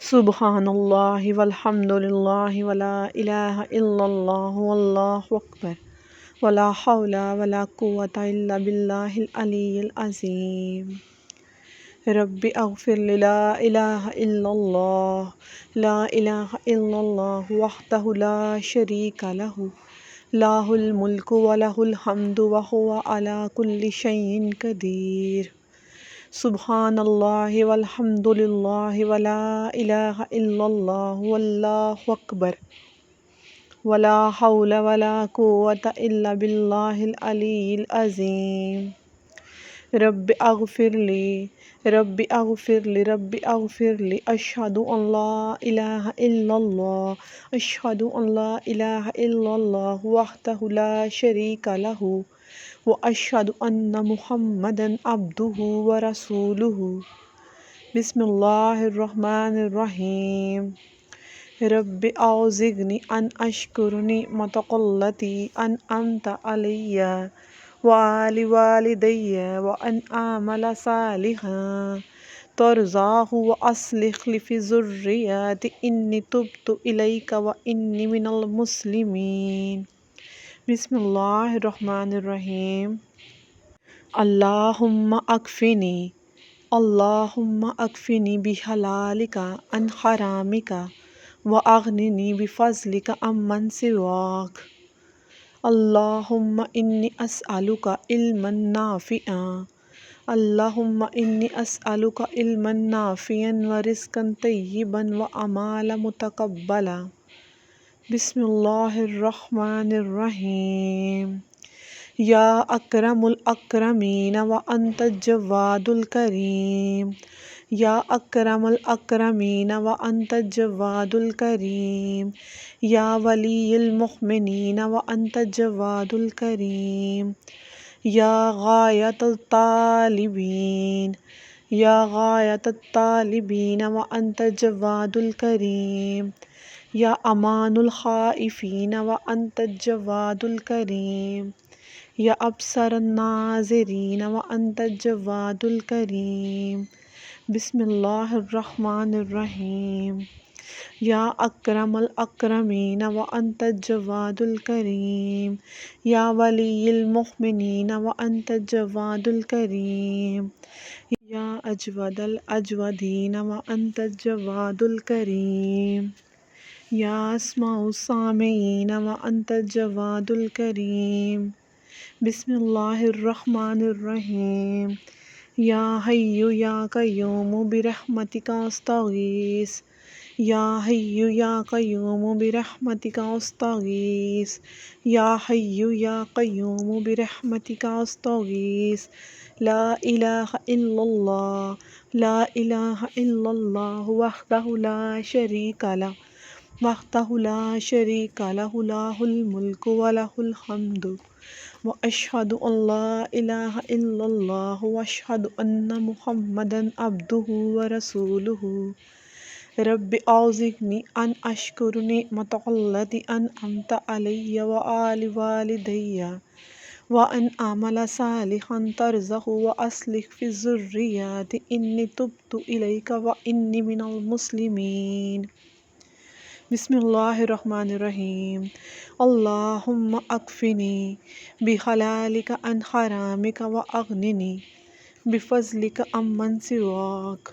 سبحان اللہ والحمد للہ ولا الہ الا اللہ واللہ اکبر ولا حول ولا قوة الا باللہ العلی العظیم۔ رب اغفر لی لا الہ الا اللہ لا الہ الا اللہ وحدہ لا شریک لہ لہ الملک ولہ الحمد وہو علی کل شیء قدیر۔ سبحان اللہ والحمد للہ ولا الہ الا اللہ واللہ اکبر ولا حول ولا قوة الا باللہ العلی العظیم۔ رب اغفر لی رب اغفر لی رب اغفر لی اشہد ان لا الہ الا اللہ اشہد ان لا الہ الا اللہ وحدہ لا شریک لہ واشہد ان محمدا عبدہ ورسولہ۔ بسم اللہ الرحمن الرحیم۔ رب اوزعنی ان اشکر نعمتک التی انعمت علی وعلی والدی وان اعمل صالحا ترضاہ واصلح لی فی ذریتی انی تبت الیک وانی من المسلمین۔ بسم اللہ الرحمن الرحیم۔ اللہم اکفنی بحلالک عن حرامک واغننی بفضلک عمن سواک۔ اللہم انی اسألک علما نافعا اللہم انی اسألک علما نافعا ورزقا طیبا وعملا متقبلا۔ بسم اللہ الرحمن الرحیم۔ یا اکرم الاکرمین وانت الجواد الکریم یا اکرم الاکرمین وانت الجواد الکریم یا ولی المؤمنین وانت الجواد الکریم یا غایۃ الطالبین وانت الجواد الکریم یا امان الخائفین وانت الجواد الکریم یا ابصر الناظرین وانت الجواد الکریم۔ بسم اللہ الرحمن الرحیم۔ یا اکرم الاکرمین وانت الجواد الکریم یا ولی المؤمنین وانت الجواد الکریم یا اجود الاجودین وانت الجواد الکریم یا اسمع السامعین وانت الجواد الکریم۔ بسم اللہ الرحمن الرحیم۔ یا حی یا قیوم برحمتک استغیث یا حی یا قیوم برحمتک استغیث یا حی یا قیوم برحمتک استغیث۔ لا الہ الا اللہ وحدہ لا شریک لہ لہ الملک ولہ الحمد واشہد ان لا الہ الا اللہ واشہد ان محمدا عبدہ ورسولہ۔ رب اوزعنی ان اشکر نعمتک التی انعمت علی وعلی والدی وان اعمل صالحا ترضاہ واصلح فی ذریتی انی تبت الیک وانی من المسلمین۔ بسم اللہ الرحمن الرحیم۔ اللہم اکفنی بحلالک عن حرامک واغننی بفضلک عمن سواک۔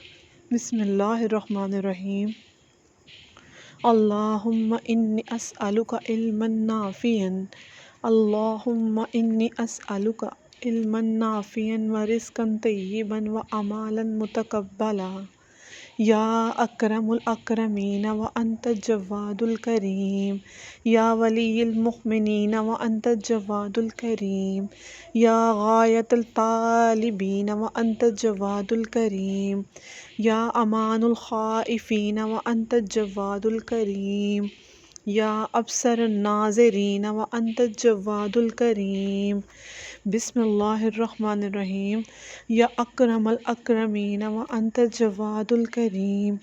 بسم اللہ الرحمن الرحیم۔ اللہم انی اسألک علما نافعا اللہم انی اسألک علما نافعا ورزقا طیبا وعملا متقبلا۔ یا اکرم الاکرمین وانت الجواد الکریم یا ولی المؤمنین وانت الجواد الکریم یا غایۃ الطالبین وانت الجواد الکریم یا امان الخائفین وانت الجواد الکریم یا ابصر الناظرین وانت الجواد الکریم۔ بسم اللہ الرحمن الرحیم یا اکرم الاکرمین وانت الجواد الکریم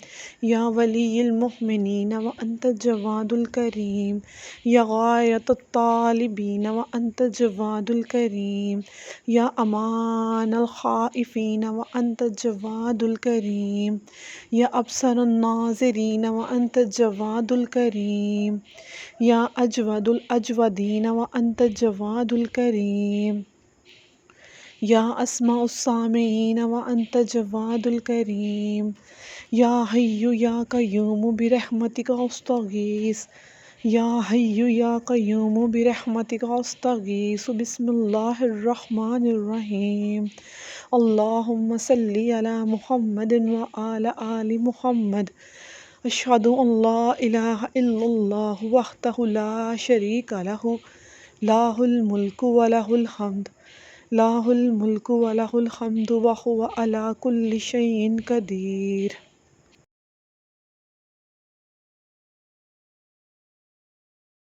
یا ولی المؤمنین وانت الجواد الکریم یا غایۃ الطالبین وانت الجواد الکریم یا امان الخائفین وانت الجواد الکریم یا ابصر الناظرین وانت الجواد الکریم یا اجود الاجودین وانت الجواد الکریم یا اسمع السامعین وانت الجواد الکریم یا حی یا قیوم برحمتک استغیث یا حی یا قیوم برحمتک استغیث بسم اللہ الرحمن الرحیم اللہم صلی علی محمد وعلی آل محمد اشہد ان لا الہ الا اللہ وحدہ لا شریک لہ لہ الملک ولہ الحمد لاہ الملک ولہ الحمد وہو علی کل شیء قدیر۔